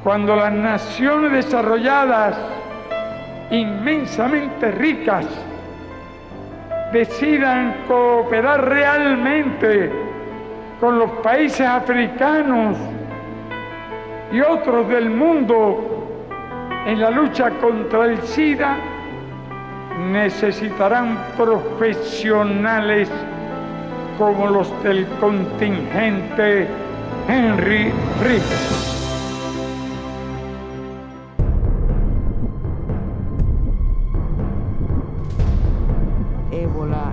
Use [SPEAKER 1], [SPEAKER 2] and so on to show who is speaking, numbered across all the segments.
[SPEAKER 1] Cuando las naciones desarrolladas, inmensamente ricas, decidan cooperar realmente con los países africanos y otros del mundo en la lucha contra el SIDA, necesitarán profesionales como los del contingente Henry Reed.
[SPEAKER 2] Ébola.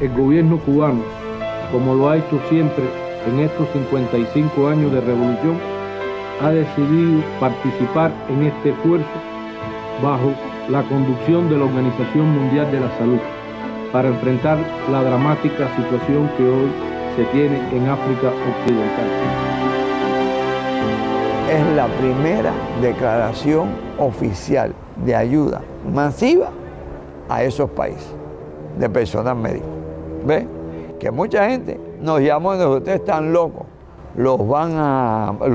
[SPEAKER 3] El gobierno cubano, como lo ha hecho siempre en estos 55 años de revolución, ha decidido participar en este esfuerzo bajo la conducción de la Organización Mundial de la Salud para enfrentar la dramática situación que hoy se tiene en África Occidental.
[SPEAKER 2] Es la primera declaración oficial de ayuda masiva a esos países de personal médico. ¿Ve? Que mucha gente nos llamó y nos dijo, ustedes están locos, los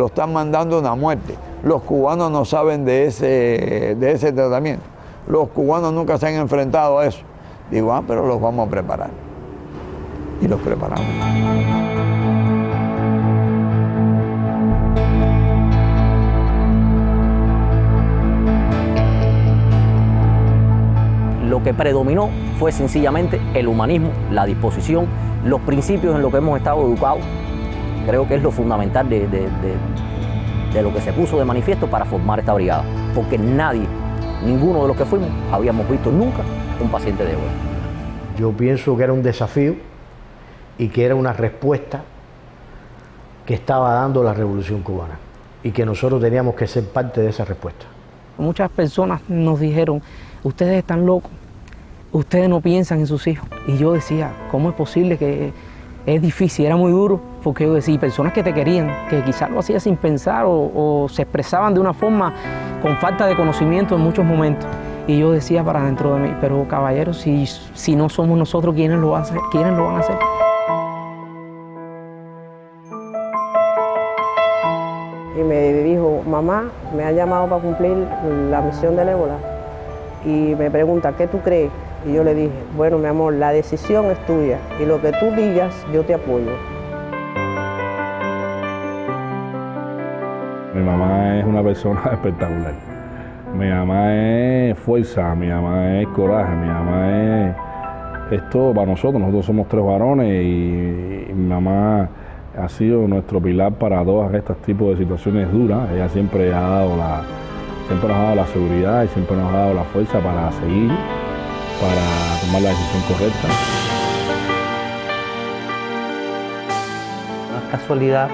[SPEAKER 2] están mandando a una muerte. Los cubanos no saben de ese tratamiento. Los cubanos nunca se han enfrentado a eso. Digo, pero los vamos a preparar. Y los preparamos.
[SPEAKER 4] Lo que predominó fue sencillamente el humanismo, la disposición, los principios en los que hemos estado educados. Creo que es lo fundamental de lo que se puso de manifiesto para formar esta brigada. Porque nadie, ninguno de los que fuimos, habíamos visto nunca un paciente de ébola.
[SPEAKER 5] Yo pienso que era un desafío y que era una respuesta que estaba dando la Revolución Cubana y que nosotros teníamos que ser parte de esa respuesta.
[SPEAKER 6] Muchas personas nos dijeron, ustedes están locos, ustedes no piensan en sus hijos. Y yo decía, ¿cómo es posible que es difícil? Era muy duro, porque yo decía, personas que te querían, que quizás lo hacían sin pensar o se expresaban de una forma con falta de conocimiento en muchos momentos. Y yo decía para dentro de mí, pero caballeros, si no somos nosotros, ¿quiénes lo van a hacer? ¿Quiénes lo van a hacer?
[SPEAKER 7] Y me dijo, mamá, me ha llamado para cumplir la misión del ébola. Y me pregunta, ¿qué tú crees? Y yo le dije, bueno, mi amor, la decisión es tuya y lo que tú digas, yo te apoyo.
[SPEAKER 3] Mi mamá es una persona espectacular. Mi mamá es fuerza, mi mamá es coraje, mi mamá es todo para nosotros. Nosotros somos 3 varones y mi mamá ha sido nuestro pilar para todas estos tipos de situaciones duras. Ella siempre nos ha dado la seguridad y siempre nos ha dado la fuerza para seguir, para tomar la decisión correcta.
[SPEAKER 8] No es casualidad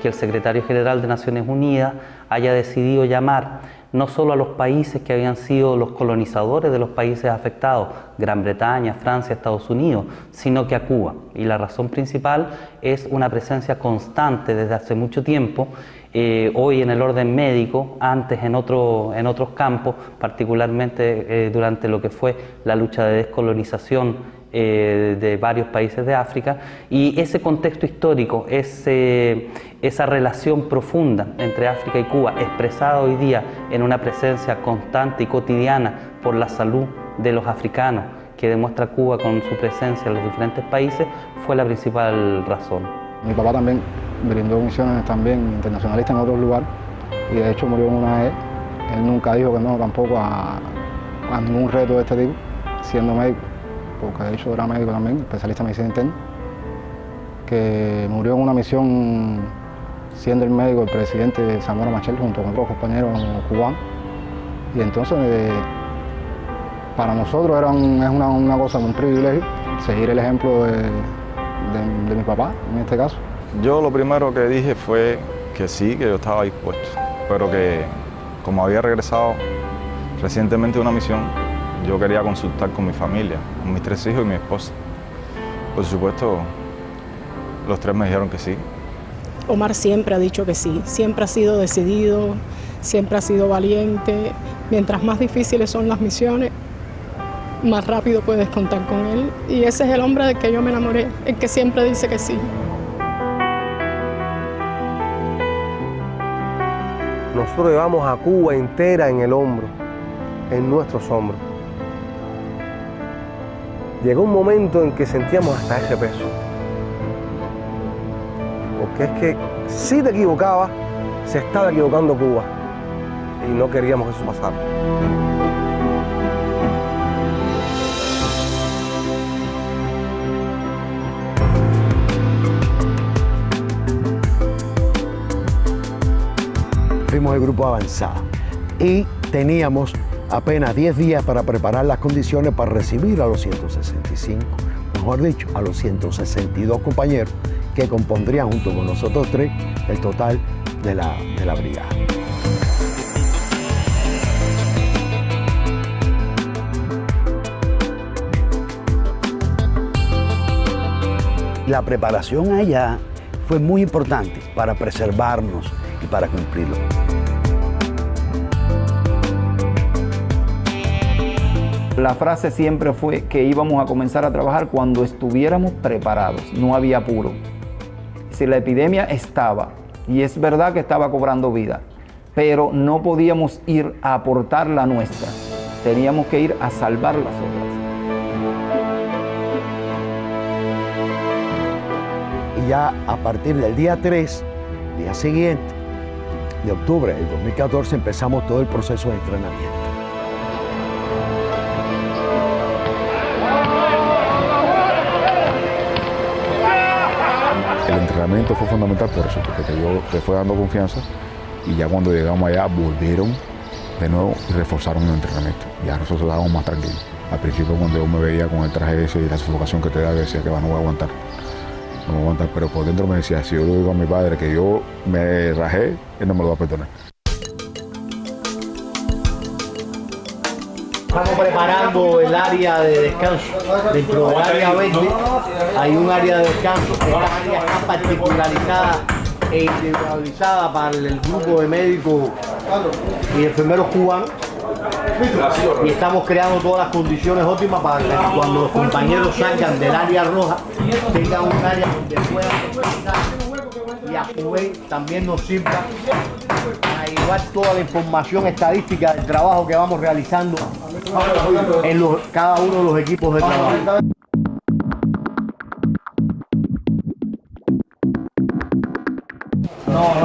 [SPEAKER 8] que el secretario general de Naciones Unidas haya decidido llamar no solo a los países que habían sido los colonizadores de los países afectados, Gran Bretaña, Francia, Estados Unidos, sino que a Cuba. Y la razón principal es una presencia constante desde hace mucho tiempo, hoy en el orden médico, antes en otros campos, particularmente durante lo que fue la lucha de descolonización de varios países de África, y ese contexto histórico, esa relación profunda entre África y Cuba, expresada hoy día en una presencia constante y cotidiana por la salud de los africanos que demuestra Cuba con su presencia en los diferentes países, fue la principal razón.
[SPEAKER 9] Mi papá también brindó misiones también internacionalistas en otros lugares y de hecho murió una vez. Él nunca dijo que no tampoco a ningún reto de este tipo, siendo médico, porque de hecho era médico también, especialista en medicina interna, que murió en una misión siendo el médico del presidente Zamora Machel junto con otros compañeros cubanos. Y entonces para nosotros es una cosa, un privilegio seguir el ejemplo de mi papá en este caso.
[SPEAKER 10] Yo lo primero que dije fue que sí, que yo estaba dispuesto, pero que como había regresado recientemente de una misión, yo quería consultar con mi familia, con mis 3 hijos y mi esposa. Por supuesto, los 3 me dijeron que sí.
[SPEAKER 11] Omar siempre ha dicho que sí, siempre ha sido decidido, siempre ha sido valiente. Mientras más difíciles son las misiones, más rápido puedes contar con él. Y ese es el hombre del que yo me enamoré, el que siempre dice que sí.
[SPEAKER 12] Nosotros llevamos a Cuba entera en el hombro, en nuestros hombros. Llegó un momento en que sentíamos hasta ese peso. Porque es que si te equivocabas, se estaba equivocando Cuba. Y no queríamos que eso pasara.
[SPEAKER 5] Fuimos el grupo avanzado y teníamos apenas 10 días para preparar las condiciones para recibir a los 165, mejor dicho, a los 162 compañeros que compondrían junto con nosotros tres el total de la brigada.
[SPEAKER 13] La preparación allá fue muy importante para preservarnos y para cumplirlo.
[SPEAKER 14] La frase siempre fue que íbamos a comenzar a trabajar cuando estuviéramos preparados, no había apuro. Si la epidemia estaba, y es verdad que estaba cobrando vida, pero no podíamos ir a aportar la nuestra, teníamos que ir a salvar las otras.
[SPEAKER 5] Y ya a partir del día 3, día siguiente, de octubre del 2014, empezamos todo el proceso de entrenamiento.
[SPEAKER 15] El entrenamiento fue fundamental por eso, porque te fue dando confianza y ya cuando llegamos allá volvieron de nuevo y reforzaron el entrenamiento. Ya nosotros estábamos más tranquilos. Al principio cuando yo me veía con el traje ese y la sofocación que te da, decía que no voy a aguantar. No voy a aguantar, pero por dentro me decía, si yo le digo a mi padre que yo me rajé, él no me lo va a perdonar.
[SPEAKER 5] Estamos preparando el área de descanso. Dentro del área verde hay un área de descanso. Esta área está particularizada e individualizada para el grupo de médicos y enfermeros cubanos. Y estamos creando todas las condiciones óptimas para que cuando los compañeros salgan del área roja tengan un área donde puedan descansar y a su vez también nos sirva para llevar toda la información estadística del trabajo que vamos realizando en cada uno de los equipos de trabajo.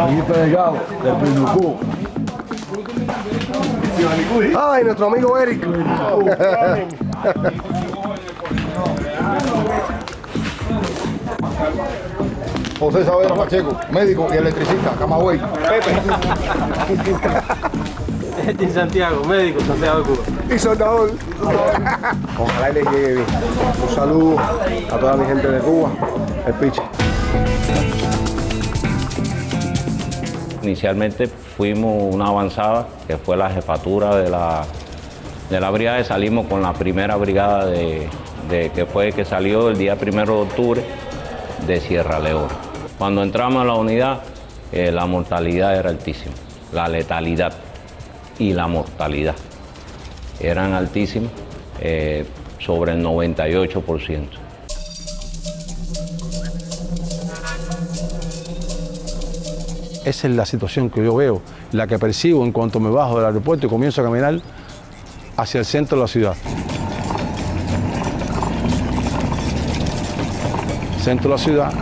[SPEAKER 16] Felipe Delgado, del Pinucú.
[SPEAKER 12] Ay, nuestro amigo Eric.
[SPEAKER 16] José Saavedra Pacheco, médico y electricista, Camagüey.
[SPEAKER 17] Pepe. Santiago, médico, Santiago de Cuba.
[SPEAKER 12] Y soldador.
[SPEAKER 16] Ojalá y les llegue bien. Un saludo a toda mi gente de Cuba, el Piche.
[SPEAKER 18] Inicialmente fuimos una avanzada, que fue la jefatura de la brigada, y salimos con la primera brigada que salió el día 1 de octubre de Sierra Leona. Cuando entramos a la unidad, la mortalidad era altísima, la letalidad y la mortalidad eran altísimas, sobre el 98%.
[SPEAKER 19] Esa es la situación que yo veo, la que percibo en cuanto me bajo del aeropuerto y comienzo a caminar hacia el centro de la ciudad. Centro de la ciudad,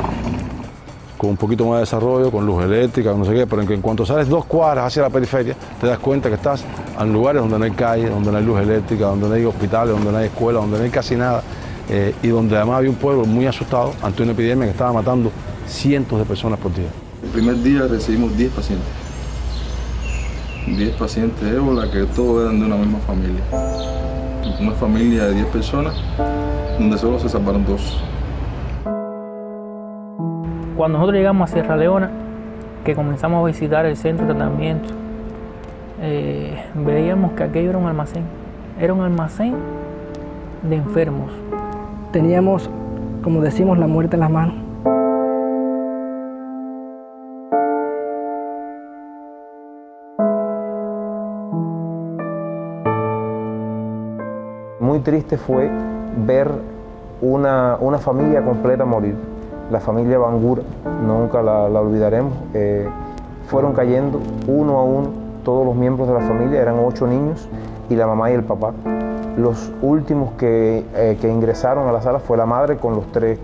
[SPEAKER 19] con un poquito más de desarrollo, con luz eléctrica, no sé qué, pero en cuanto sales 2 cuadras hacia la periferia, te das cuenta que estás en lugares donde no hay calle, donde no hay luz eléctrica, donde no hay hospitales, donde no hay escuelas, donde no hay casi nada, y donde además había un pueblo muy asustado ante una epidemia que estaba matando cientos de personas por día.
[SPEAKER 20] El primer día recibimos 10 pacientes. 10 pacientes de ébola que todos eran de una misma familia. Una familia de 10 personas, donde solo se salvaron 2.
[SPEAKER 21] Cuando nosotros llegamos a Sierra Leona, que comenzamos a visitar el centro de tratamiento, veíamos que aquello era un almacén. Era un almacén de enfermos.
[SPEAKER 6] Teníamos, como decimos, la muerte en las manos.
[SPEAKER 1] muy triste fue ver una familia completa morir. La familia Bangura, nunca la olvidaremos. Fueron cayendo uno a uno todos los miembros de la familia, eran 8 niños y la mamá y el papá. Los últimos que ingresaron a la sala fue la madre con 3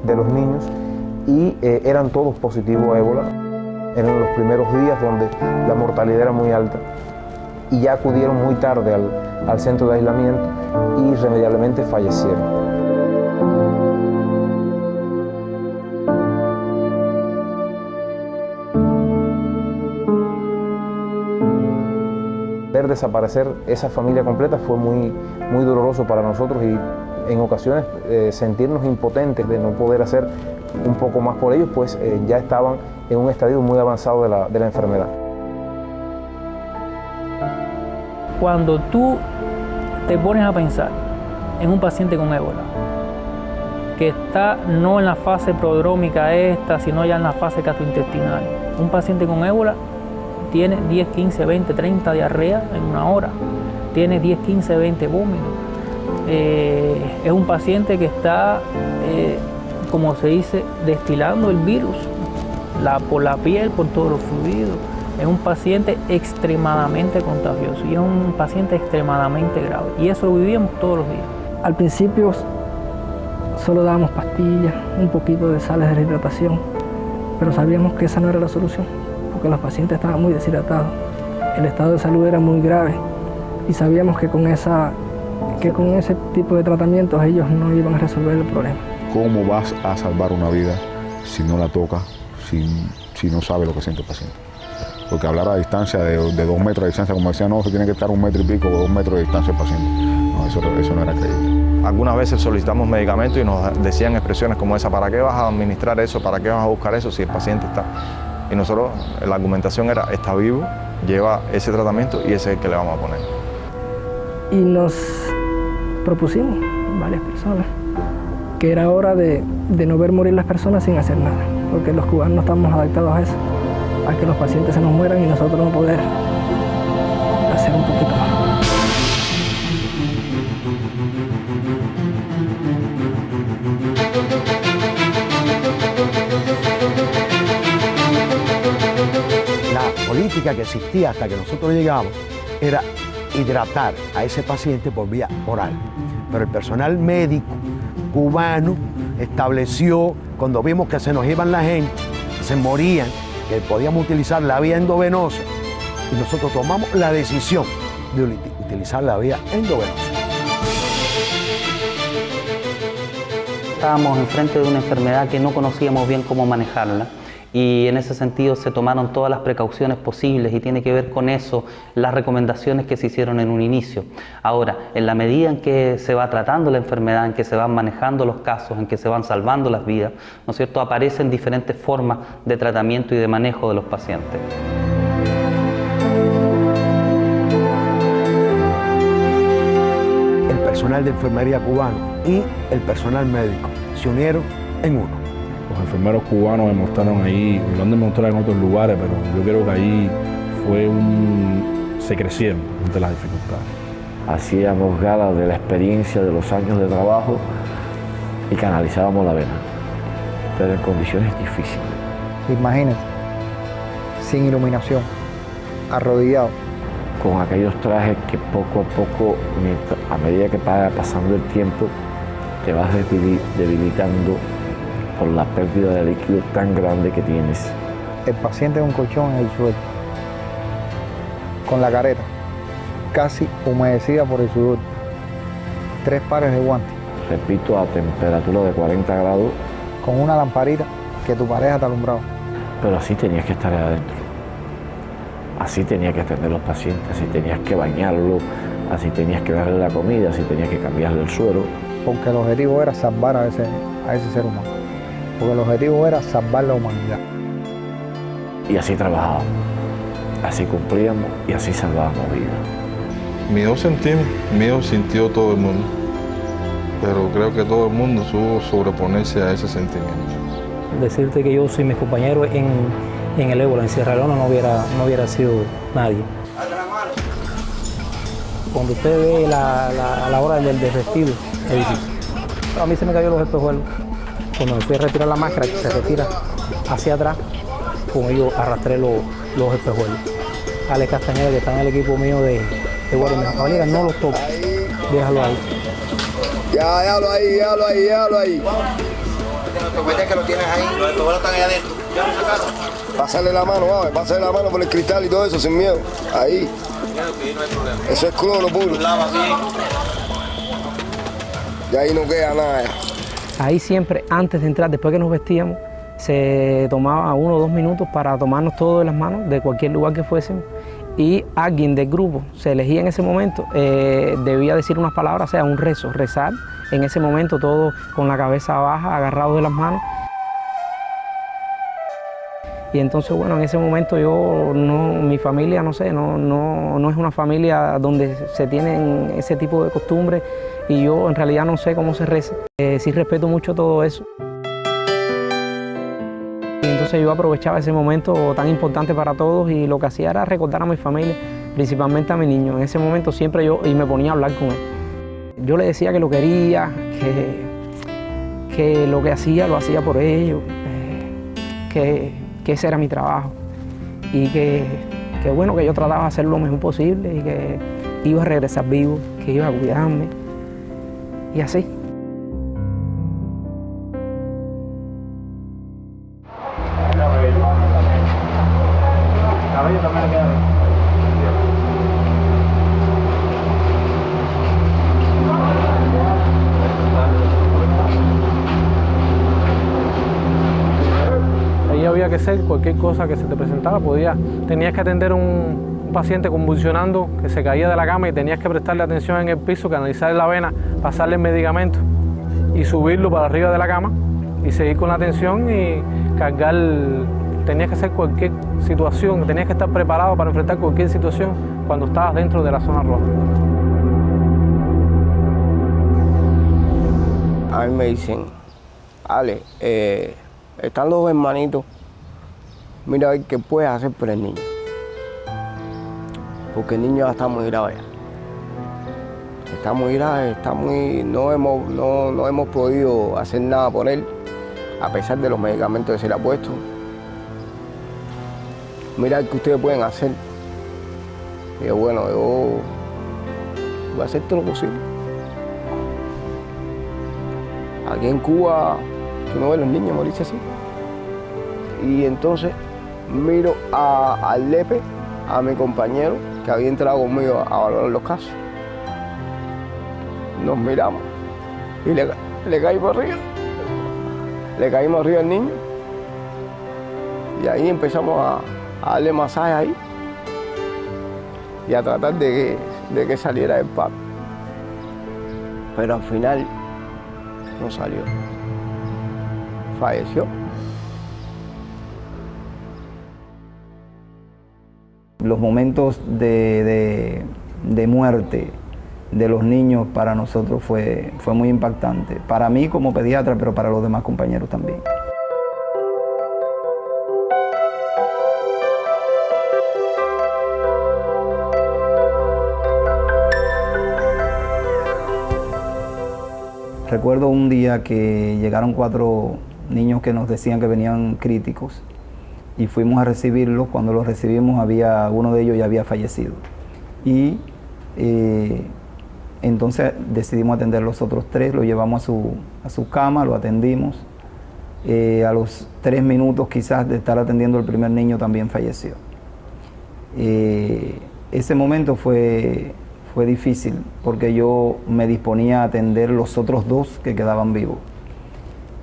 [SPEAKER 1] de los niños y eran todos positivos a ébola. Eran los primeros días donde la mortalidad era muy alta y ya acudieron muy tarde al centro de aislamiento y irremediablemente fallecieron. Ver desaparecer esa familia completa fue muy doloroso para nosotros y en ocasiones sentirnos impotentes de no poder hacer un poco más por ellos, pues ya estaban en un estadio muy avanzado de la enfermedad.
[SPEAKER 21] Cuando tú te pones a pensar en un paciente con ébola, que está no en la fase prodrómica esta, sino ya en la fase gastrointestinal, un paciente con ébola tiene 10, 15, 20, 30 diarrea en una hora, tiene 10, 15, 20 vómitos. Es un paciente que está, como se dice, destilando el virus por la piel, por todos los fluidos. Es un paciente extremadamente contagioso y es un paciente extremadamente grave. Y eso lo vivíamos todos los días.
[SPEAKER 6] Al principio solo dábamos pastillas, un poquito de sales de rehidratación, pero sabíamos que esa no era la solución, porque los pacientes estaban muy deshidratados. El estado de salud era muy grave y sabíamos que con ese tipo de tratamientos ellos no iban a resolver el problema.
[SPEAKER 15] ¿Cómo vas a salvar una vida si no la tocas, si no sabes lo que siente el paciente? Porque hablar a distancia de 2 metros de distancia, como decía, no, se tiene que estar 1 metro y pico o 2 metros de distancia el paciente. No, eso no era creíble.
[SPEAKER 10] Algunas veces solicitamos medicamentos y nos decían expresiones como esa: ¿para qué vas a administrar eso? ¿Para qué vas a buscar eso si el paciente está? Y nosotros, la argumentación era: está vivo, lleva ese tratamiento y ese es el que le vamos a poner.
[SPEAKER 6] Y nos propusimos, varias personas, que era hora de no ver morir las personas sin hacer nada, porque los cubanos no estamos adaptados a eso, a que los pacientes se nos mueran y nosotros no poder hacer un poquito más.
[SPEAKER 13] La política que existía hasta que nosotros llegamos era hidratar a ese paciente por vía oral. Pero el personal médico cubano estableció, cuando vimos que se nos iban la gente, se morían, que podíamos utilizar la vía endovenosa, y nosotros tomamos la decisión de utilizar la vía endovenosa.
[SPEAKER 8] Estábamos enfrente de una enfermedad que no conocíamos bien cómo manejarla, y en ese sentido se tomaron todas las precauciones posibles y tiene que ver con eso las recomendaciones que se hicieron en un inicio. Ahora, en la medida en que se va tratando la enfermedad, en que se van manejando los casos, en que se van salvando las vidas, ¿no es cierto?, aparecen diferentes formas de tratamiento y de manejo de los pacientes.
[SPEAKER 13] El personal de enfermería cubano y el personal médico se unieron en uno.
[SPEAKER 3] Los enfermeros cubanos me mostraron ahí, lo han demostrado en otros lugares, pero yo creo que ahí se crecieron ante las dificultades.
[SPEAKER 22] Hacíamos gala de la experiencia de los años de trabajo y canalizábamos la vena, pero en condiciones difíciles.
[SPEAKER 23] Imagínate, sin iluminación, arrodillado.
[SPEAKER 22] Con aquellos trajes que poco a poco, a medida que va pasando el tiempo, te vas debilitando por la pérdida de líquido tan grande que tienes.
[SPEAKER 23] El paciente con colchón en el suelo, con la careta casi humedecida por el sudor, 3 pares de guantes.
[SPEAKER 22] Repito, a temperatura de 40 grados.
[SPEAKER 23] Con una lamparita que tu pareja te alumbraba.
[SPEAKER 22] Pero así tenías que estar adentro. Así tenías que atender a los pacientes, así tenías que bañarlo, así tenías que darle la comida, así tenías que cambiarle el suero.
[SPEAKER 23] Porque el objetivo era salvar a ese ser humano. Porque el objetivo era salvar la humanidad.
[SPEAKER 22] Y así trabajábamos, así cumplíamos y así salvábamos vidas.
[SPEAKER 20] Miedo sentimos, miedo sintió todo el mundo, pero creo que todo el mundo supo sobreponerse a ese sentimiento.
[SPEAKER 21] Decirte que yo soy mis compañeros en el ébola, en Sierra Leona, no hubiera sido nadie.
[SPEAKER 6] Cuando usted ve a la hora del vestido, es difícil. Pero a mí se me cayó los espejuelos. Cuando me fui a retirar la máscara, que se retira hacia atrás, con ellos arrastré los espejuelos. Alex Castañeda, que está en el equipo mío de guardia, me dijo, caballero, no los toques, déjalo ahí.
[SPEAKER 16] Ya, déjalo ahí.
[SPEAKER 2] Que lo tienes ahí, los espejuelos están ahí adentro. ¿Ya lo sacaron?
[SPEAKER 16] Pásale la mano, pásale la mano por el cristal y todo eso, sin miedo. Ahí. Eso es cloro puro. Y ahí no queda nada.
[SPEAKER 6] Ahí siempre, antes de entrar, después que nos vestíamos, se tomaba 1 o 2 minutos para tomarnos todo de las manos, de cualquier lugar que fuésemos, y alguien del grupo se elegía en ese momento, debía decir unas palabras, o sea, un rezo, rezar, en ese momento todos con la cabeza baja, agarrados de las manos. Y entonces, bueno, en ese momento mi familia, no sé, no es una familia donde se tienen ese tipo de costumbres y yo en realidad no sé cómo se reza. Sí respeto mucho todo eso. Y entonces yo aprovechaba ese momento tan importante para todos y lo que hacía era recordar a mi familia, principalmente a mi niño. En ese momento siempre y me ponía a hablar con él. Yo le decía que lo quería, que lo que hacía lo hacía por ellos, que ese era mi trabajo y que bueno, que yo trataba de hacer lo mejor posible y que iba a regresar vivo, que iba a cuidarme y así.
[SPEAKER 17] Había que hacer cualquier cosa que se te presentara, tenías que atender a un paciente convulsionando que se caía de la cama y tenías que prestarle atención en el piso, canalizarle la vena, pasarle el medicamento y subirlo para arriba de la cama y seguir con la atención y cargar. Tenías que hacer cualquier situación, tenías que estar preparado para enfrentar cualquier situación cuando estabas dentro de la zona roja.
[SPEAKER 12] A mí me dicen, Ale, están los hermanitos, mira a ver qué puedes hacer por el niño. Porque el niño ya está muy grave. Está muy grave, no hemos podido hacer nada por él, a pesar de los medicamentos que se le ha puesto. Mira qué ustedes pueden hacer. Y yo, bueno, yo voy a hacer todo lo posible. Aquí en Cuba, tú no ves los niños morirse así. Y entonces miro al Lepe, a mi compañero, que había entrado conmigo a valorar los casos. Nos miramos y le caímos arriba. Le caímos arriba al niño. Y ahí empezamos a darle masaje ahí y a tratar de que saliera del paro. Pero al final no salió. Falleció.
[SPEAKER 14] Los momentos de muerte de los niños para nosotros fue muy impactante. Para mí como pediatra, pero para los demás compañeros también. Recuerdo un día que llegaron 4 niños que nos decían que venían críticos y fuimos a recibirlos. Cuando los recibimos, uno de ellos ya había fallecido. Y entonces decidimos atender los otros 3, lo llevamos a su cama, lo atendimos. A los 3 minutos quizás de estar atendiendo el primer niño también falleció. Ese momento fue difícil porque yo me disponía a atender los otros 2 que quedaban vivos.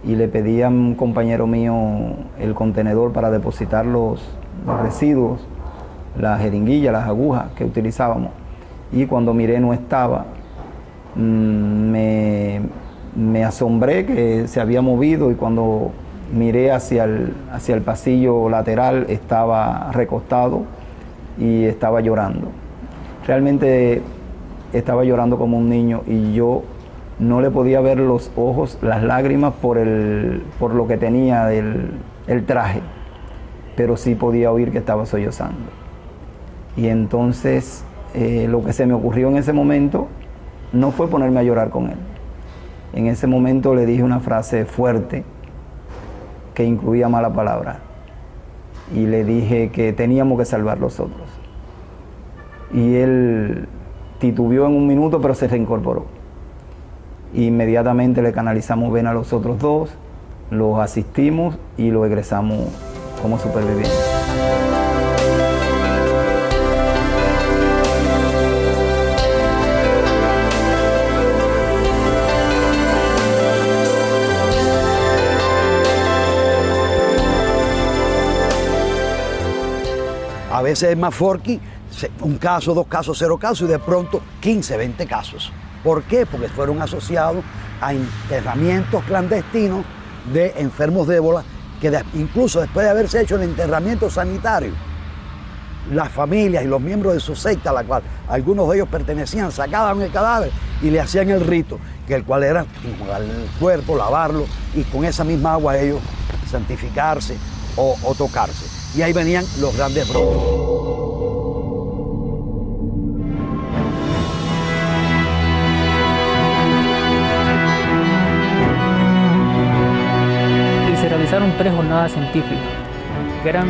[SPEAKER 14] Y le pedí a un compañero mío el contenedor para depositar los residuos, las jeringuillas, las agujas que utilizábamos. Y cuando miré no estaba. Me asombré que se había movido y cuando miré hacia el pasillo lateral estaba recostado y estaba llorando. Realmente estaba llorando como un niño y yo no le podía ver los ojos, las lágrimas por lo que tenía el traje, pero sí podía oír que estaba sollozando. Y entonces lo que se me ocurrió en ese momento no fue ponerme a llorar con él. En ese momento le dije una frase fuerte que incluía mala palabra y le dije que teníamos que salvar los otros. Y él titubeó en un minuto, pero se reincorporó. Inmediatamente le canalizamos vena a los otros dos, los asistimos y los egresamos como supervivientes.
[SPEAKER 13] A veces es más forky, un caso, 2 casos, 0 casos, y de pronto 15, 20 casos. ¿Por qué? Porque fueron asociados a enterramientos clandestinos de enfermos de ébola, que incluso después de haberse hecho el enterramiento sanitario, las familias y los miembros de su secta, a la cual algunos de ellos pertenecían, sacaban el cadáver y le hacían el rito, que el cual era enjuagar el cuerpo, lavarlo y con esa misma agua ellos santificarse o tocarse. Y ahí venían los grandes brotes.
[SPEAKER 21] Y se realizaron 3 jornadas científicas, que eran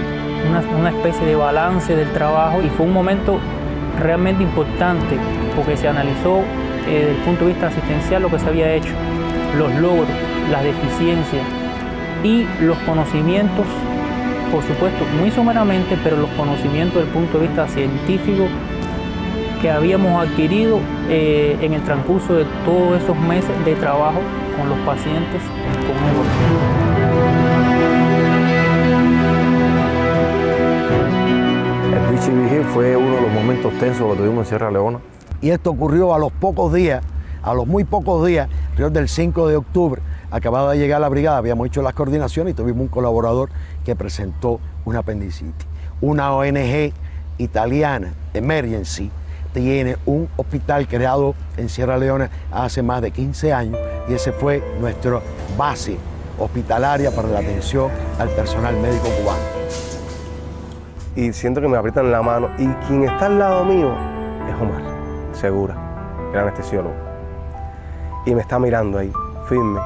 [SPEAKER 21] una especie de balance del trabajo, y fue un momento realmente importante, porque se analizó desde el punto de vista asistencial lo que se había hecho, los logros, las deficiencias y los conocimientos, por supuesto, muy someramente, pero los conocimientos desde el punto de vista científico que habíamos adquirido en el transcurso de todos esos meses de trabajo con los pacientes con ébola.
[SPEAKER 4] El Vichy Vigil fue uno de los momentos tensos que tuvimos en Sierra Leona.
[SPEAKER 13] Y esto ocurrió a los muy pocos días, alrededor del 5 de octubre, acababa de llegar la brigada, habíamos hecho las coordinaciones y tuvimos un colaborador que presentó una apendicitis. Una ONG italiana, Emergency, tiene un hospital creado en Sierra Leona hace más de 15 años y ese fue nuestra base hospitalaria para la atención al personal médico cubano.
[SPEAKER 7] Y siento que me aprietan la mano y quien está al lado mío es Omar Segura, el anestesiólogo. Y me está mirando ahí, firme.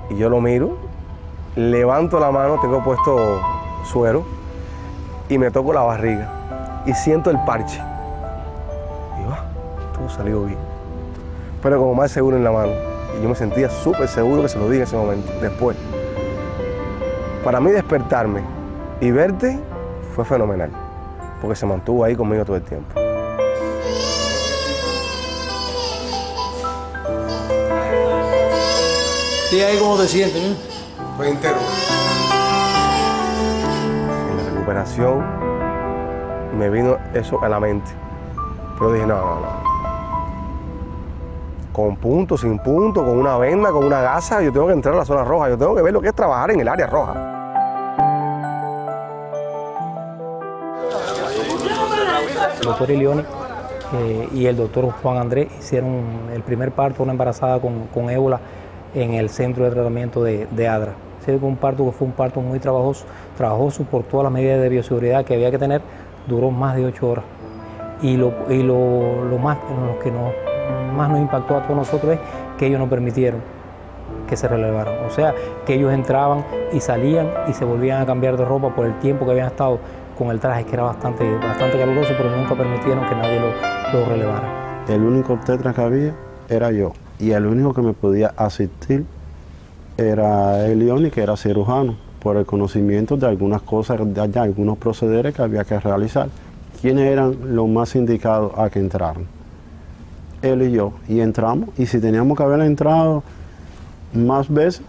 [SPEAKER 7] Y yo lo miro, levanto la mano, tengo puesto suero y me toco la barriga y siento el parche. Y va, todo salió bien. Pero como más seguro en la mano. Y yo me sentía súper seguro que se lo dije en ese momento. Después, para mí despertarme y verte fue fenomenal, porque se mantuvo ahí conmigo todo el tiempo.
[SPEAKER 9] ¿Y ahí cómo te sientes?
[SPEAKER 7] Fue entero. En la recuperación me vino eso a la mente, pero dije no. Con punto, sin punto, con una venda, con una gasa, yo tengo que entrar a la zona roja, yo tengo que ver lo que es trabajar en el área roja.
[SPEAKER 21] El doctor Ilioni y el doctor Juan Andrés hicieron el primer parto de una embarazada con ébola en el centro de tratamiento de Adra. Fue un parto muy trabajoso por todas las medidas de bioseguridad que había que tener, duró más de 8 horas. Y lo que más nos impactó a todos nosotros es que ellos no permitieron que se relevaran. O sea, que ellos entraban y salían y se volvían a cambiar de ropa por el tiempo que habían estado con el traje, que era bastante caluroso, pero nunca permitieron que nadie lo relevara.
[SPEAKER 24] El único obstetra que había era yo, y el único que me podía asistir era Elioni, que era cirujano, por el conocimiento de algunas cosas, de algunos procederes que había que realizar. ¿Quiénes eran los más indicados a que entraran? Él y yo, y entramos, y si teníamos que haber entrado más veces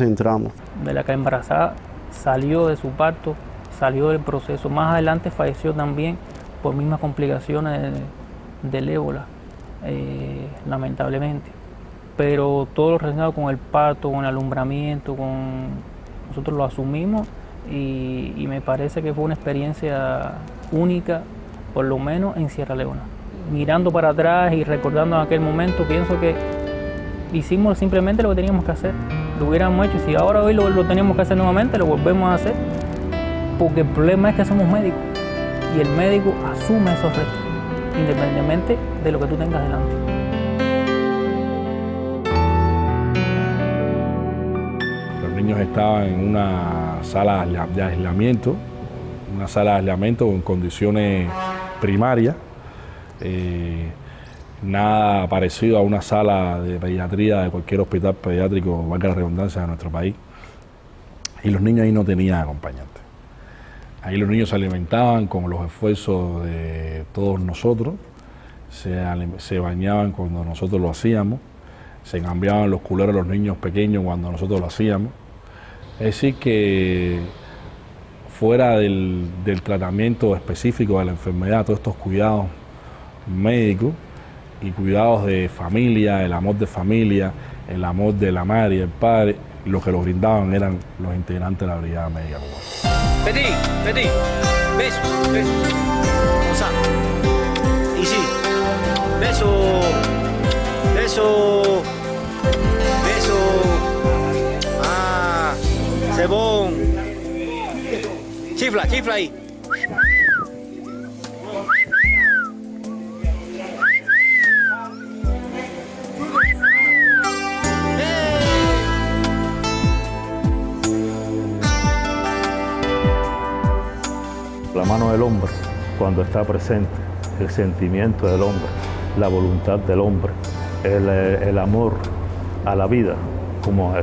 [SPEAKER 24] entramos.
[SPEAKER 21] De la que embarazada salió de su parto, salió del proceso, más adelante falleció también por mismas complicaciones del ébola, lamentablemente. Pero todo lo relacionado con el parto, con el alumbramiento, nosotros lo asumimos y me parece que fue una experiencia única, por lo menos en Sierra Leona. Mirando para atrás y recordando aquel momento, pienso que hicimos simplemente lo que teníamos que hacer. Lo hubiéramos hecho, y si ahora hoy lo teníamos que hacer nuevamente, lo volvemos a hacer, porque el problema es que somos médicos y el médico asume esos retos. independientemente de lo que tú tengas delante.
[SPEAKER 3] Los niños estaban en una sala de aislamiento, en condiciones primarias, nada parecido a una sala de pediatría de cualquier hospital pediátrico, valga la redundancia, de nuestro país. Y los niños ahí no tenían acompañantes. Ahí los niños se alimentaban con los esfuerzos de todos nosotros, se bañaban cuando nosotros lo hacíamos, se cambiaban los culeros de los niños pequeños cuando nosotros lo hacíamos. Es decir que fuera del tratamiento específico de la enfermedad, todos estos cuidados médicos y cuidados de familia, el amor de familia, el amor de la madre y el padre, lo que los brindaban eran los integrantes de la Brigada Médica Cubana.
[SPEAKER 2] Petit, beso, beso. Osa. Y sí. Beso. Beso. Beso. Ah. Cebón. Chifla, chifla ahí.
[SPEAKER 5] La mano del hombre, cuando está presente, el sentimiento del hombre, la voluntad del hombre, el amor a la vida, como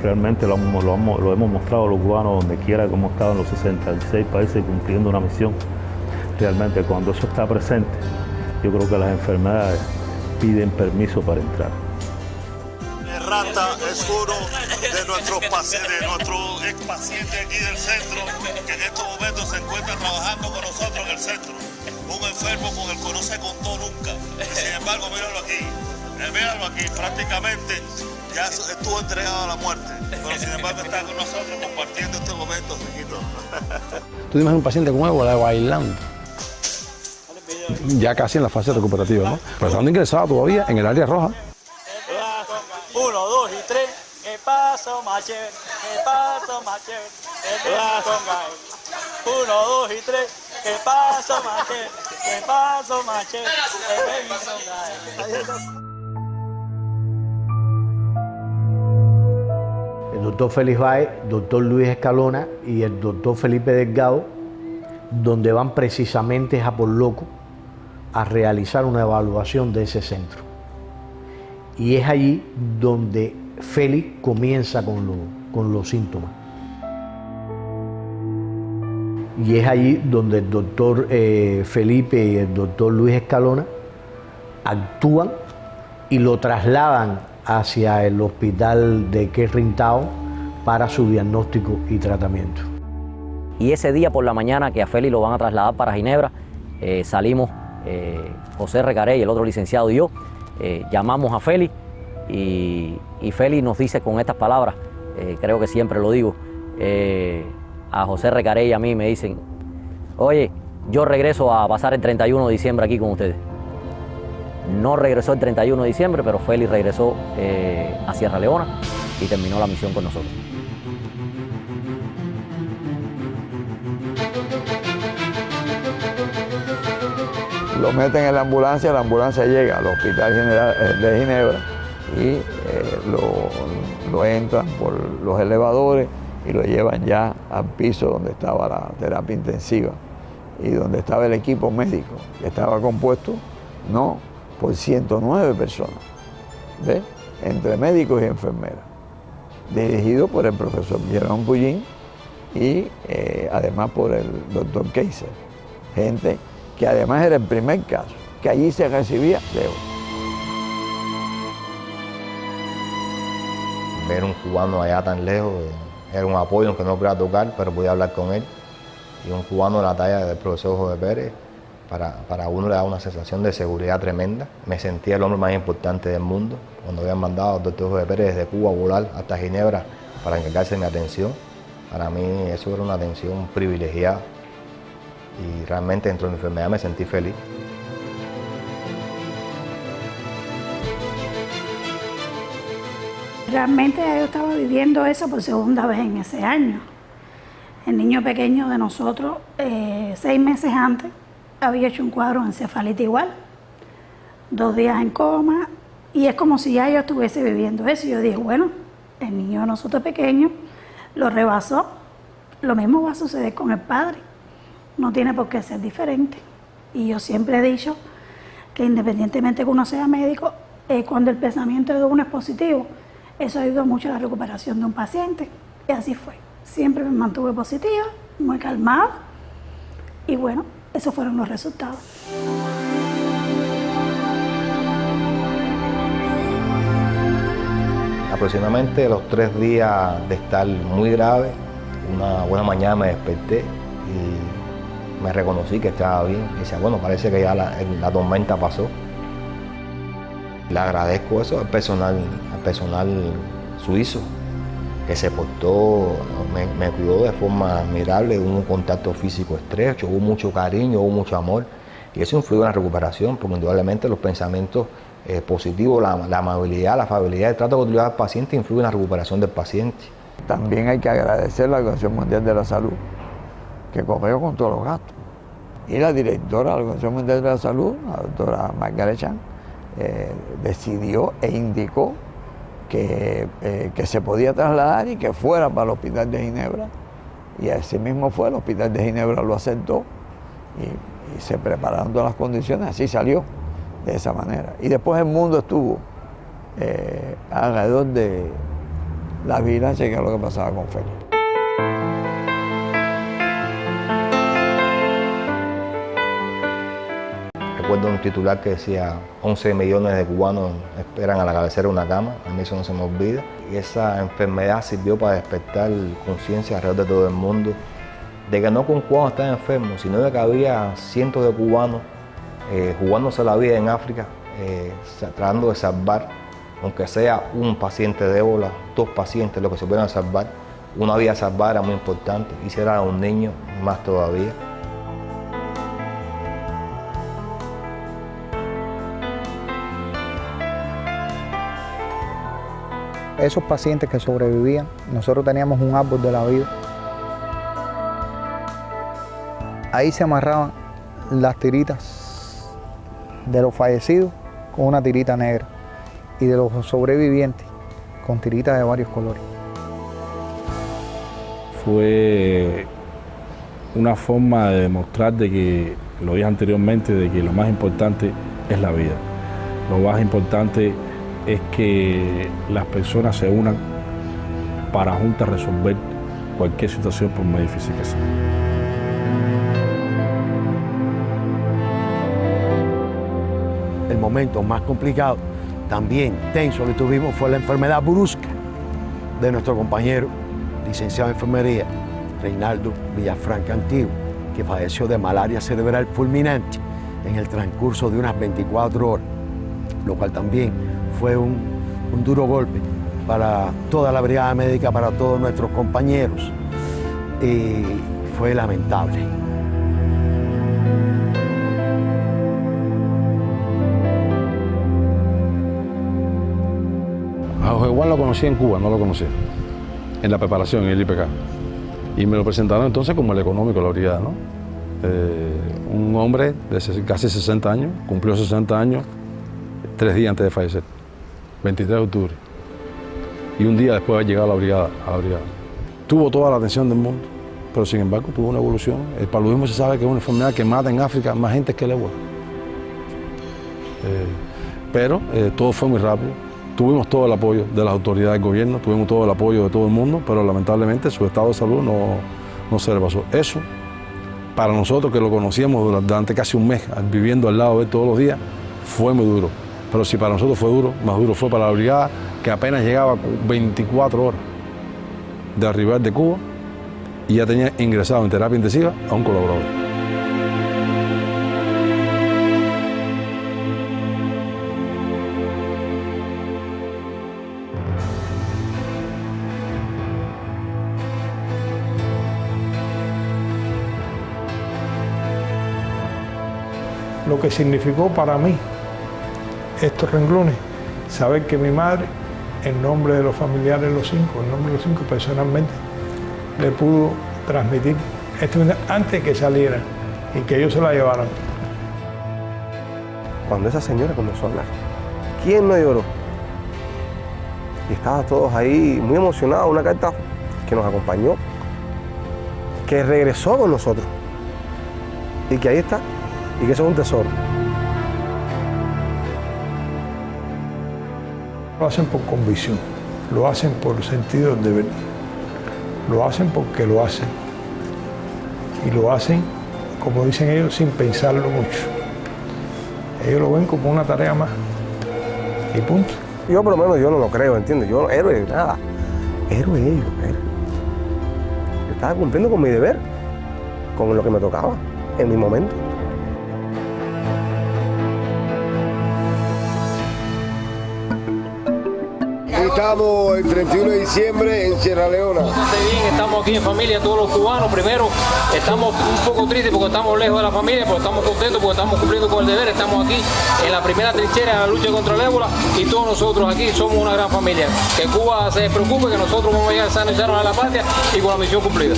[SPEAKER 5] realmente lo hemos mostrado los cubanos donde quiera que hemos estado en los 66 países cumpliendo una misión. Realmente cuando eso está presente, yo creo que las enfermedades piden permiso para entrar.
[SPEAKER 9] Rata es uno de nuestros ex pacientes aquí del centro, que en estos momentos se encuentra trabajando con nosotros en el centro. Un enfermo con el que no se contó nunca. Y sin embargo, míralo aquí, prácticamente ya estuvo entregado a la muerte. Pero sin embargo está con nosotros compartiendo este momento, Riquito.
[SPEAKER 19] Tú tienes un paciente con ébola bailando, ya casi en la fase recuperativa, ¿no? Pero estando ingresado todavía en el área roja.
[SPEAKER 11] 1, 2 y 3, que paso maché, que paso maché, que paso maché. 1, 2 y 3, que paso maché, que paso maché, que paso.
[SPEAKER 13] El doctor Félix Báez, doctor Luis Escalona y el doctor Felipe Delgado, donde van precisamente a por loco a realizar una evaluación de ese centro. Y es allí donde Félix comienza con los síntomas. Y es allí donde el doctor Felipe y el doctor Luis Escalona actúan y lo trasladan hacia el hospital de Kerrin Town para su diagnóstico y tratamiento.
[SPEAKER 18] Y ese día por la mañana que a Félix lo van a trasladar para Ginebra, salimos José Recarey, el otro licenciado y yo, llamamos a Félix y Félix nos dice con estas palabras, creo que siempre lo digo, a José Recarey y a mí me dicen, oye, yo regreso a pasar el 31 de diciembre aquí con ustedes. No regresó el 31 de diciembre, pero Félix regresó a Sierra Leona y terminó la misión con nosotros.
[SPEAKER 25] Lo meten en la ambulancia llega al Hospital General de Ginebra y lo entran por los elevadores y lo llevan ya al piso donde estaba la terapia intensiva y donde estaba el equipo médico, que estaba compuesto por 109 personas, ¿ves? Entre médicos y enfermeras, dirigido por el profesor Jerome Pullín y además por el doctor Kaiser, gente que además era el primer caso, que allí se recibía de ébola.
[SPEAKER 26] Ver un cubano allá tan lejos era un apoyo, aunque no podía tocar, pero podía hablar con él. Y un cubano de la talla del profesor José Pérez, para uno le da una sensación de seguridad tremenda. Me sentía el hombre más importante del mundo. Cuando habían mandado al doctor José Pérez desde Cuba a volar hasta Ginebra para encargarse de mi atención, para mí eso era una atención privilegiada. Y realmente dentro de mi enfermedad me sentí feliz.
[SPEAKER 27] Realmente yo estaba viviendo eso por segunda vez en ese año. El niño pequeño de nosotros, 6 meses antes, había hecho un cuadro de encefalitis igual. 2 días en coma, y es como si ya yo estuviese viviendo eso. Y yo dije, bueno, el niño de nosotros pequeño lo rebasó, lo mismo va a suceder con el padre, no tiene por qué ser diferente. Y yo siempre he dicho que independientemente que uno sea médico, cuando el pensamiento de uno es positivo, eso ayuda mucho a la recuperación de un paciente. Y así fue. Siempre me mantuve positiva, muy calmada, y bueno, esos fueron los resultados.
[SPEAKER 26] Aproximadamente los 3 días de estar muy grave, una buena mañana me desperté y me reconocí que estaba bien. Y decía, bueno, parece que ya la tormenta pasó. Le agradezco eso al personal suizo, que se portó, me cuidó de forma admirable, hubo un contacto físico estrecho, hubo mucho cariño, hubo mucho amor, y eso influyó en la recuperación, porque indudablemente los pensamientos positivos, la amabilidad, la afabilidad, el trato que utilizaba al paciente influye en la recuperación del paciente.
[SPEAKER 25] También hay que agradecer a la Organización Mundial de la Salud, que corrió con todos los gastos. Y la directora de la Organización Mundial de la Salud, la doctora Margaret Chan, decidió e indicó que se podía trasladar y que fuera para el Hospital de Ginebra. Y así mismo fue, el Hospital de Ginebra lo aceptó y se prepararon todas las condiciones, así salió de esa manera. Y después el mundo estuvo alrededor de la vigilancia, que es lo que pasaba con Félix.
[SPEAKER 26] Recuerdo un titular que decía 11 millones de cubanos esperan a la cabecera de una cama, a mí eso no se me olvida. Y esa enfermedad sirvió para despertar conciencia alrededor de todo el mundo, de que no con cubanos están enfermos, sino de que había cientos de cubanos jugándose la vida en África, tratando de salvar, aunque sea un paciente de ébola, 2 pacientes, lo que se puedan salvar. Una vida salvada era muy importante, y si era un niño, más todavía.
[SPEAKER 1] Esos pacientes que sobrevivían, nosotros teníamos un árbol de la vida. Ahí se amarraban las tiritas de los fallecidos con una tirita negra y de los sobrevivientes con tiritas de varios colores.
[SPEAKER 3] Fue una forma de demostrar de que, lo dije anteriormente, de que lo más importante es la vida. Lo más importante es que las personas se unan para juntas resolver cualquier situación, por más difícil que sea.
[SPEAKER 13] El momento más complicado, también tenso que tuvimos, fue la enfermedad brusca de nuestro compañero, licenciado en enfermería, Reinaldo Villafranca Antiguo, que falleció de malaria cerebral fulminante en el transcurso de unas 24 horas, lo cual también fue un duro golpe para toda la brigada médica, para todos nuestros compañeros, y fue lamentable.
[SPEAKER 19] A José Juan lo conocí en Cuba, no lo conocía, en la preparación, en el IPK. Y me lo presentaron entonces como el económico de la brigada, ¿no? Un hombre de casi 60 años, cumplió 60 años 3 días antes de fallecer, 23 de octubre. Y un día después de haber llegado a la brigada. Tuvo toda la atención del mundo, pero sin embargo tuvo una evolución. El paludismo se sabe que es una enfermedad que mata en África más gente que el ébola. Pero todo fue muy rápido. Tuvimos todo el apoyo de las autoridades del gobierno, tuvimos todo el apoyo de todo el mundo, pero lamentablemente su estado de salud no se le pasó. Eso, para nosotros que lo conocíamos durante casi un mes, viviendo al lado de él todos los días, fue muy duro. Pero si para nosotros fue duro, más duro fue para la brigada, que apenas llegaba 24 horas de arribar de Cuba y ya tenía ingresado en terapia intensiva a un colaborador.
[SPEAKER 8] Lo que significó para mí estos renglones, saber que mi madre, en nombre de los familiares los 5, en nombre de los 5 personalmente, le pudo transmitir esto antes que saliera y que ellos se la llevaran.
[SPEAKER 7] cuando esa señora comenzó a hablar. ¿Quién no lloró? Y estaban todos ahí muy emocionados, una carta que nos acompañó, que regresó con nosotros y que ahí está, y que eso es un tesoro.
[SPEAKER 8] Lo hacen por convicción, lo hacen por sentido del deber, lo hacen porque lo hacen y lo hacen, como dicen ellos, sin pensarlo mucho. Ellos lo ven como una tarea más y punto.
[SPEAKER 7] Yo por lo menos yo no lo creo, ¿entiendes? Yo héroe, nada, héroe ellos. Yo estaba cumpliendo con mi deber, con lo que me tocaba en mi momento.
[SPEAKER 6] Estamos el 31 de diciembre en Sierra Leona.
[SPEAKER 21] Bastante bien, estamos aquí en familia, todos los cubanos. Primero, estamos un poco tristes porque estamos lejos de la familia, pero estamos contentos porque estamos cumpliendo con el deber. Estamos aquí en la primera trinchera de la lucha contra el ébola y todos nosotros aquí somos una gran familia. Que Cuba se preocupe, que nosotros vamos a llegar sanos y sanos a la patria y con la misión cumplida.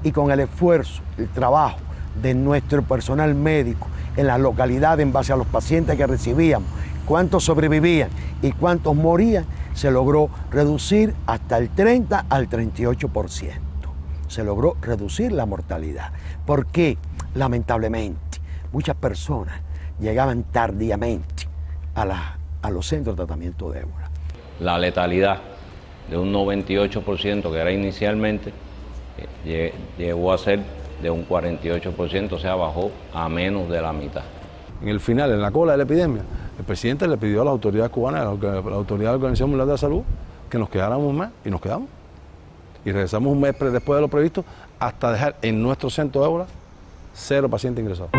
[SPEAKER 13] Y con el esfuerzo, el trabajo de nuestro personal médico en la localidad en base a los pacientes que recibíamos, cuántos sobrevivían y cuántos morían, se logró reducir hasta el 30 al 38%. Se logró reducir la mortalidad. ¿Por qué? Lamentablemente, muchas personas llegaban tardíamente a los centros de tratamiento de ébola.
[SPEAKER 10] La letalidad de un 98% que era inicialmente, llegó a ser de un 48%, o sea, bajó a menos de la mitad.
[SPEAKER 19] En el final, en la cola de la epidemia, el presidente le pidió a la autoridad cubana, a la autoridad de la Organización Mundial de la Salud, que nos quedáramos un mes, y nos quedamos. Y regresamos un mes después de lo previsto, hasta dejar en nuestro centro de ébola 0 pacientes ingresados.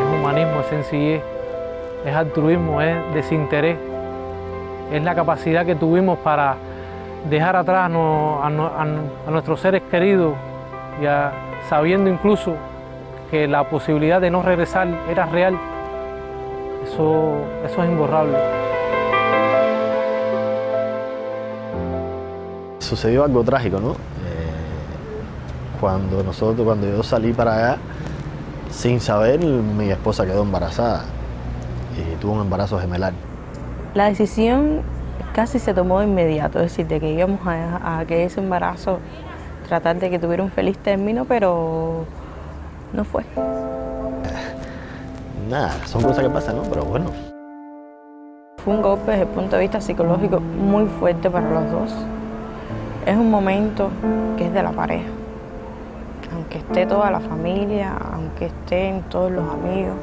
[SPEAKER 17] Es humanismo, es sencillez, es altruismo, es desinterés, es la capacidad que tuvimos para dejar atrás a nuestros seres queridos, sabiendo incluso que la posibilidad de no regresar era real. Eso es imborrable.
[SPEAKER 15] Sucedió algo trágico, ¿no? Cuando yo salí para allá, sin saber, mi esposa quedó embarazada y tuvo un embarazo gemelar.
[SPEAKER 16] La decisión casi se tomó de inmediato, es decir, de que íbamos a que ese embarazo, tratar de que tuviera un feliz término, pero no fue.
[SPEAKER 15] Nada, son cosas que pasan, ¿no? Pero bueno.
[SPEAKER 16] Fue un golpe desde el punto de vista psicológico muy fuerte para los dos. Es un momento que es de la pareja. Aunque esté toda la familia, aunque estén todos los amigos,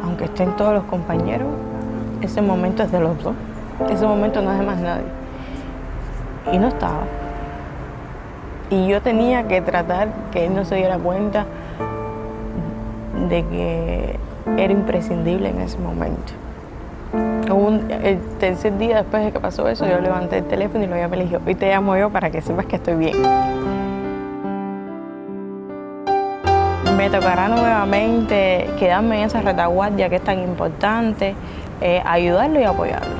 [SPEAKER 16] aunque estén todos los compañeros, ese momento es de los dos. Ese momento no es de más nadie. Y no estaba. Y yo tenía que tratar que él no se diera cuenta de que era imprescindible en ese momento. El tercer día después de que pasó eso, yo levanté el teléfono y lo llamé y le dije, hoy te llamo yo para que sepas que estoy bien. Me tocará nuevamente quedarme en esa retaguardia que es tan importante, ayudarlo y apoyarlo.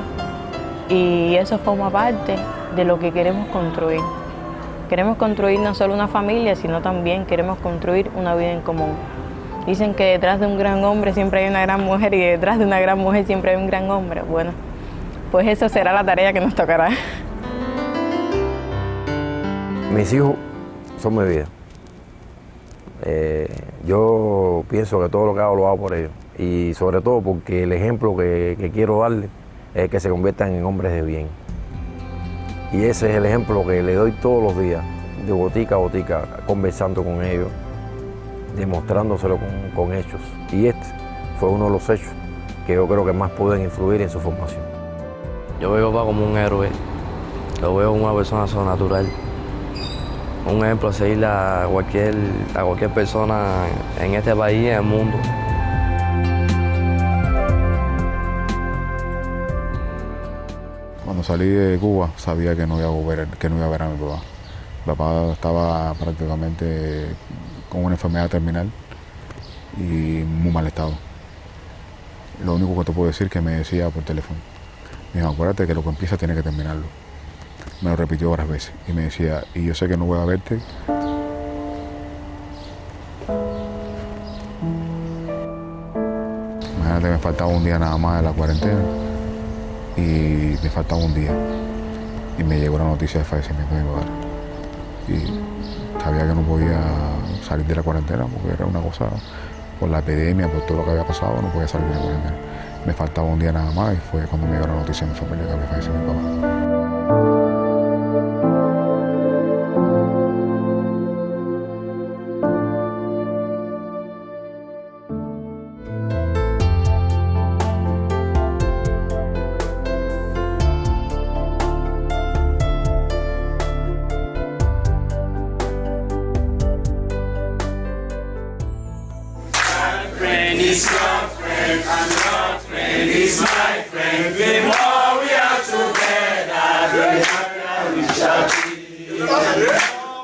[SPEAKER 16] Y eso forma parte de lo que queremos construir. Queremos construir no solo una familia, sino también queremos construir una vida en común. Dicen que detrás de un gran hombre siempre hay una gran mujer y detrás de una gran mujer siempre hay un gran hombre. Bueno, pues eso será la tarea que nos tocará.
[SPEAKER 4] Mis hijos son mi vida. Yo pienso que todo lo que hago lo hago por ellos. Y sobre todo porque el ejemplo que quiero darles es que se conviertan en hombres de bien. Y ese es el ejemplo que le doy todos los días, de botica a botica, conversando con ellos, demostrándoselo con hechos. Y este fue uno de los hechos que yo creo que más pueden influir en su formación.
[SPEAKER 15] Yo veo a papá como un héroe, lo veo como una persona sobrenatural, un ejemplo a seguir a cualquier persona en este país y en el mundo.
[SPEAKER 20] Cuando salí de Cuba sabía que no iba a ver a mi papá. Mi papá estaba prácticamente con una enfermedad terminal y en muy mal estado. Lo único que te puedo decir es que me decía por teléfono, me dijo, acuérdate que lo que empieza tiene que terminarlo. Me lo repitió varias veces y me decía, y yo sé que no voy a verte. Imagínate, me faltaba un día nada más de la cuarentena y me faltaba un día y me llegó la noticia de fallecimiento de mi padre. Y sabía que no podía salir de la cuarentena porque era una cosa, por la epidemia, por todo lo que había pasado, no podía salir de la cuarentena. Me faltaba un día nada más y fue cuando me llegó la noticia de mi familia que había fallecido mi papá.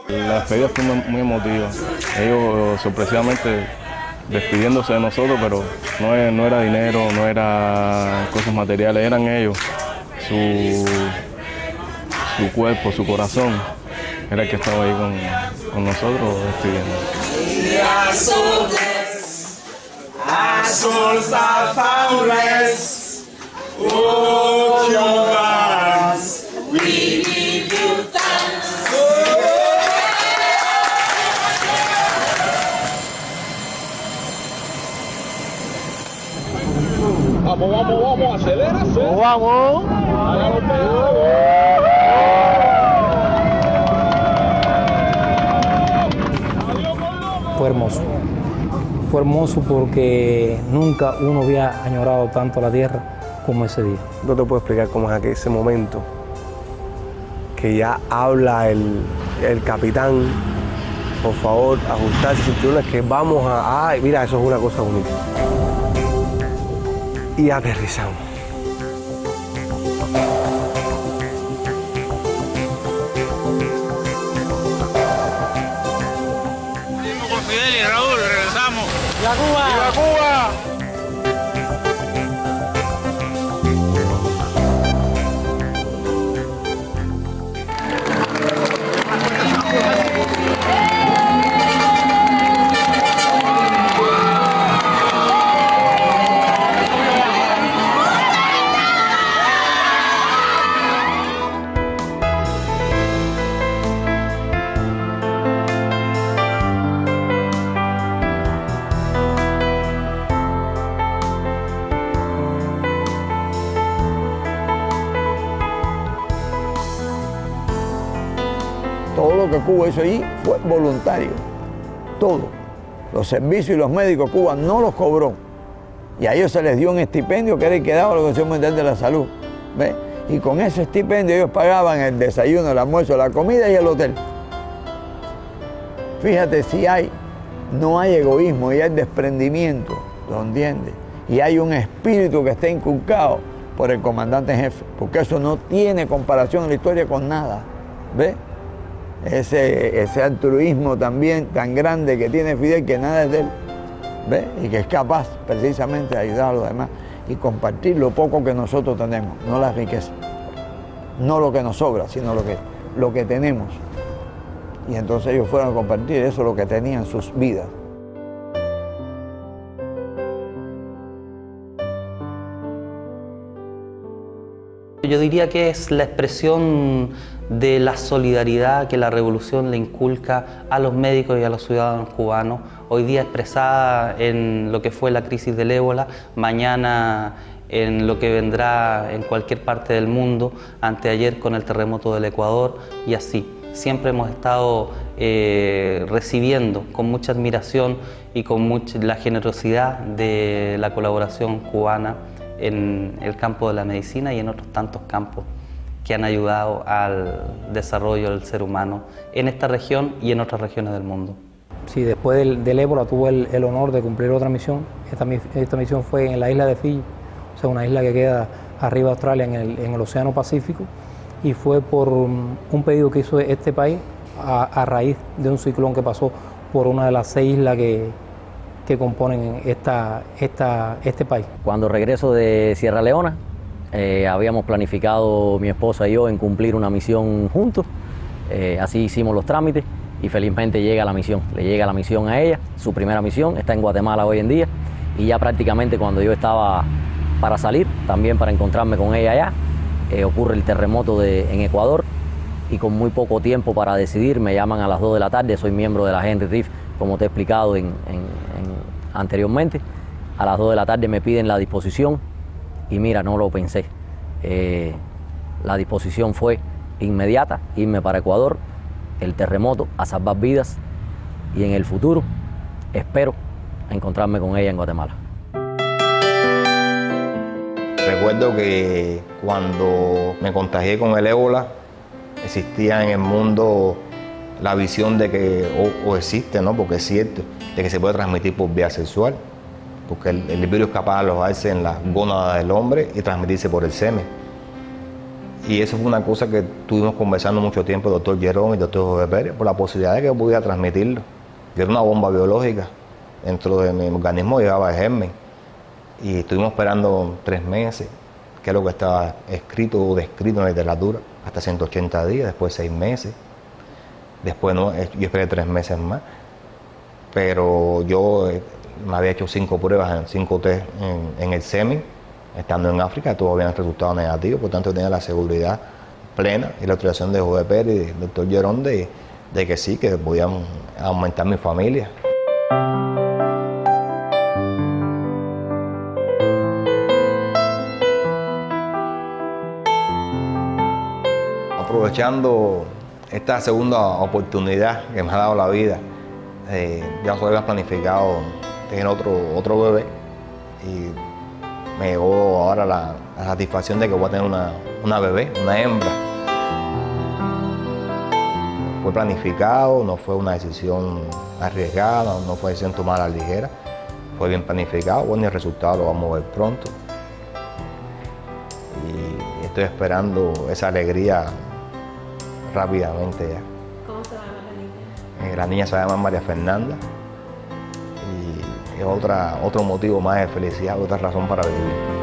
[SPEAKER 2] La despedida fue muy emotiva. Ellos sorpresivamente despidiéndose de nosotros, pero no era dinero, no era cosas materiales, eran ellos. Su cuerpo, su corazón, era el que estaba ahí con nosotros despidiendo.
[SPEAKER 5] Our souls are found rest. Oh, Cubans, we give you thanks.
[SPEAKER 3] Vamos, acelera.
[SPEAKER 5] Vamos.
[SPEAKER 21] Fue hermoso porque nunca uno había añorado tanto la tierra como ese día.
[SPEAKER 7] No te puedo explicar cómo es ese momento que ya habla el capitán, por favor, ajustarse cinturones que vamos a... Ay, mira, eso es una cosa bonita. Y aterrizamos.
[SPEAKER 11] Con Fidel y Raúl, regresamos.
[SPEAKER 5] ¡Viva Cuba!
[SPEAKER 11] ¡Viva Cuba!
[SPEAKER 25] Todo lo que Cuba hizo allí fue voluntario, todo. Los servicios y los médicos Cuba no los cobró. Y a ellos se les dio un estipendio que era el que daba la Organización Mundial de la Salud. ¿Ves? Y con ese estipendio ellos pagaban el desayuno, el almuerzo, la comida y el hotel. Fíjate si no hay egoísmo y hay desprendimiento, ¿lo entiendes? Y hay un espíritu que está inculcado por el comandante en jefe, porque eso no tiene comparación en la historia con nada. ¿Ves? Ese altruismo también tan grande que tiene Fidel, que nada es de él, ¿ves? Y que es capaz precisamente de ayudar a los demás y compartir lo poco que nosotros tenemos, no la riqueza, no lo que nos sobra, sino lo que tenemos. Y entonces ellos fueron a compartir eso, lo que tenían, sus vidas.
[SPEAKER 12] Yo diría que es la expresión de la solidaridad que la revolución le inculca a los médicos y a los ciudadanos cubanos, hoy día expresada en lo que fue la crisis del ébola, mañana en lo que vendrá en cualquier parte del mundo, anteayer con el terremoto del Ecuador y así. Siempre hemos estado recibiendo con mucha admiración y con la generosidad de la colaboración cubana en el campo de la medicina y en otros tantos campos que han ayudado al desarrollo del ser humano en esta región y en otras regiones del mundo.
[SPEAKER 21] Sí, después del ébola tuve el honor de cumplir otra misión. Esta misión fue en la isla de Fiyi, o sea, una isla que queda arriba de Australia en el Océano Pacífico, y fue por un pedido que hizo este país a raíz de un ciclón que pasó por una de las 6 islas que
[SPEAKER 9] que componen este país.
[SPEAKER 14] Cuando regreso de Sierra Leona, habíamos planificado mi esposa y yo en cumplir una misión juntos. Así hicimos los trámites y felizmente llega la misión. Le llega la misión a ella, su primera misión, está en Guatemala hoy en día. Y ya prácticamente cuando yo estaba para salir, también para encontrarme con ella allá, ocurre el terremoto en Ecuador. Y con muy poco tiempo para decidir, me llaman a las 2 de la tarde, soy miembro de la Henry Reef, como te he explicado anteriormente. A las 2 de la tarde me piden la disposición y mira, no lo pensé. La disposición fue inmediata, irme para Ecuador, el terremoto, a salvar vidas y en el futuro espero encontrarme con ella en Guatemala.
[SPEAKER 26] Recuerdo que cuando me contagié con el ébola, existía en el mundo la visión de que, o existe, ¿no? Porque es cierto, de que se puede transmitir por vía sexual, porque el virus es capaz de alojarse en las gónadas del hombre y transmitirse por el semen. Y eso fue una cosa que estuvimos conversando mucho tiempo el doctor Gerón y el doctor José Pérez, por la posibilidad de que pudiera transmitirlo, que era una bomba biológica. Dentro de mi organismo llevaba el germen. Y estuvimos esperando 3 meses, que es lo que estaba escrito o descrito en la literatura, hasta 180 días, después 6 meses, después no, yo esperé 3 meses más, pero yo me había hecho 5 pruebas, 5 test en el semen, estando en África, todos habían resultado negativos, por tanto tenía la seguridad plena y la autorización de José Pérez y del doctor Gerón de que sí, que podían aumentar mi familia. Aprovechando esta segunda oportunidad que me ha dado la vida, ya había planificado tener otro bebé y me llegó ahora la satisfacción de que voy a tener una bebé, una hembra. Fue planificado, no fue una decisión arriesgada, no fue una decisión tomada a la ligera, fue bien planificado, bueno, y el resultado lo vamos a ver pronto. Y estoy esperando esa alegría rápidamente ya.
[SPEAKER 18] ¿Cómo se llama la niña?
[SPEAKER 26] La niña se llama María Fernanda y es otro motivo más de felicidad, otra razón para vivir.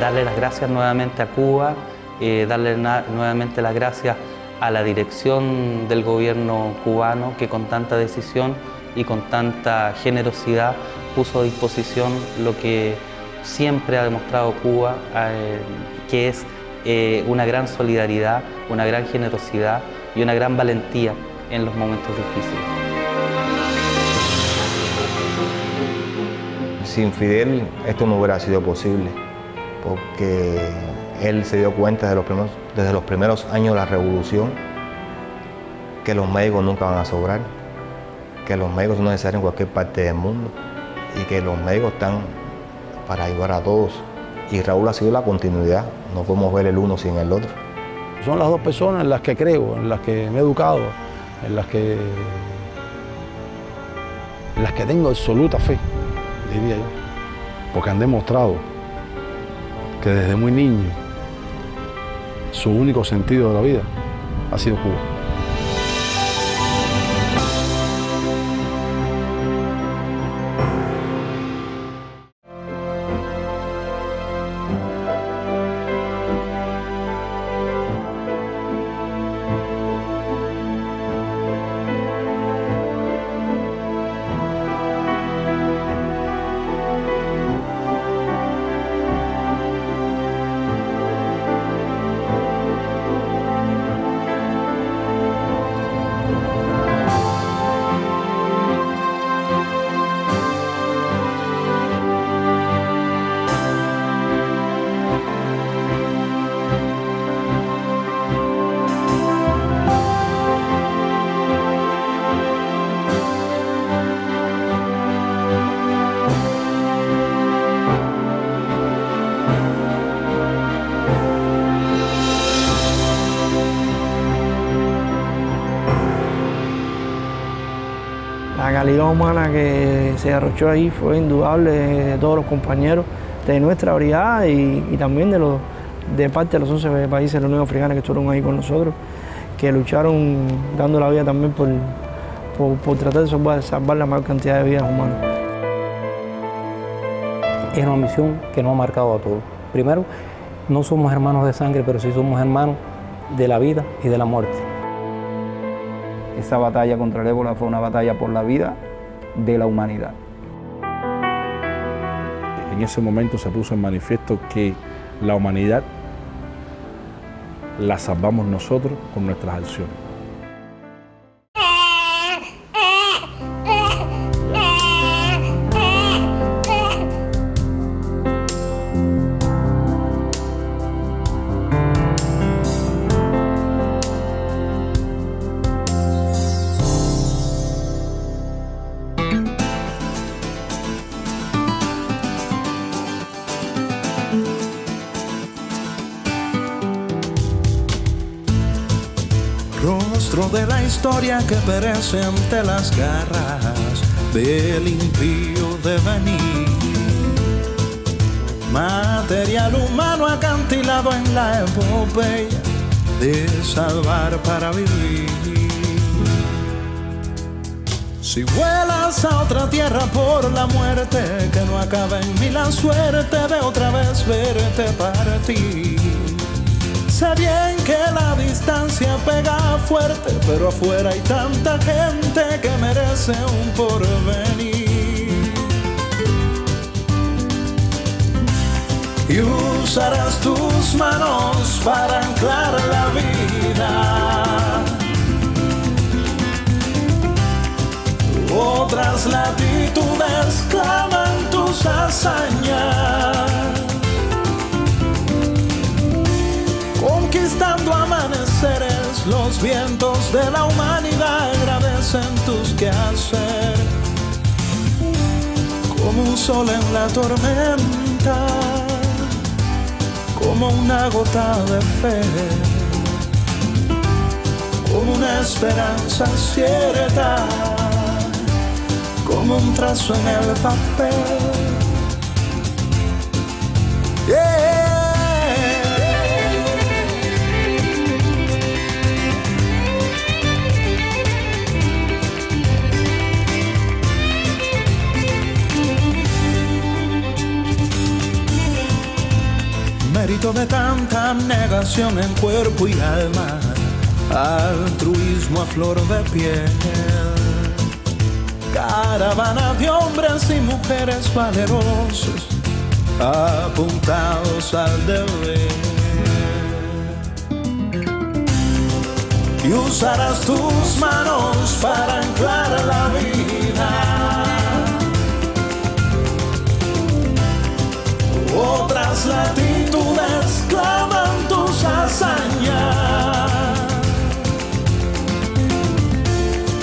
[SPEAKER 12] Darle las gracias nuevamente a Cuba, darle nuevamente las gracias a la dirección del gobierno cubano que con tanta decisión y con tanta generosidad puso a disposición lo que siempre ha demostrado Cuba, que es una gran solidaridad, una gran generosidad y una gran valentía en los momentos difíciles.
[SPEAKER 26] Sin Fidel esto no hubiera sido posible, porque él se dio cuenta desde los primeros años de la revolución que los médicos nunca van a sobrar, que los médicos son necesarios en cualquier parte del mundo y que los médicos están para ayudar a todos. Y Raúl ha sido la continuidad, no podemos ver el uno sin el otro.
[SPEAKER 19] Son las dos personas en las que creo, en las que me he educado, en las que tengo absoluta fe, diría yo, porque han demostrado que desde muy niño su único sentido de la vida ha sido Cuba.
[SPEAKER 1] calidad humana que se derrochó ahí fue indudable de todos los compañeros de nuestra brigada y también de parte de los 11 países de la Unión Africana que estuvieron ahí con nosotros, que lucharon dando la vida también por tratar de salvar la mayor cantidad de vidas humanas.
[SPEAKER 9] Es una misión que nos ha marcado a todos. Primero, no somos hermanos de sangre, pero sí somos hermanos de la vida y de la muerte.
[SPEAKER 6] Esa batalla contra el ébola fue una batalla por la vida de la humanidad.
[SPEAKER 3] En ese momento se puso en manifiesto que la humanidad la salvamos nosotros con nuestras acciones.
[SPEAKER 8] Rostro de la historia que perece ante las garras del impío devenir. Material humano acantilado en la epopeya de salvar para vivir. Si vuelas a otra tierra por la muerte, que no acabe en mí la suerte de otra vez verte partir. Sé bien que la distancia pega fuerte, pero afuera hay tanta gente que merece un porvenir. Y usarás tus manos para anclar la vida. Otras latitudes claman tus hazañas. Conquistando amaneceres, los vientos de la humanidad agradecen tus quehacer. Como un sol en la tormenta, como una gota de fe, como una esperanza cierta, como un trazo en el papel. Yeah. Mérito de tanta negación en cuerpo y alma, altruismo a flor de piel. Caravana de hombres y mujeres valerosos, apuntados al deber. Y usarás tus manos para anclar la vida. Otras latitudes claman tus hazañas.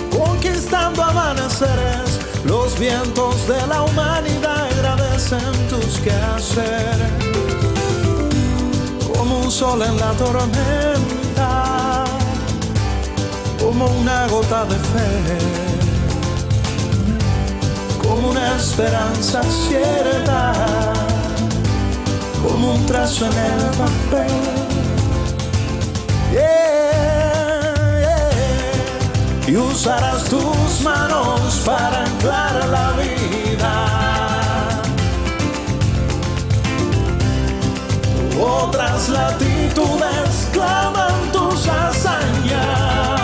[SPEAKER 8] Conquistando amaneceres, los vientos de la humanidad agradecen tus quehaceres. Como un sol en la tormenta, como una gota de fe, como una esperanza cierta, como un trazo en el papel. Yeah, yeah. Y usarás tus manos para anclar la vida. Otras latitudes claman tus hazañas.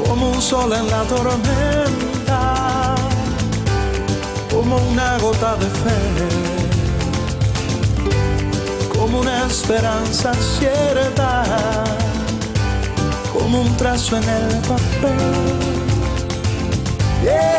[SPEAKER 8] Como un sol en la tormenta, como una gota de fe, como una esperanza cierta, como un trazo en el papel. Yeah.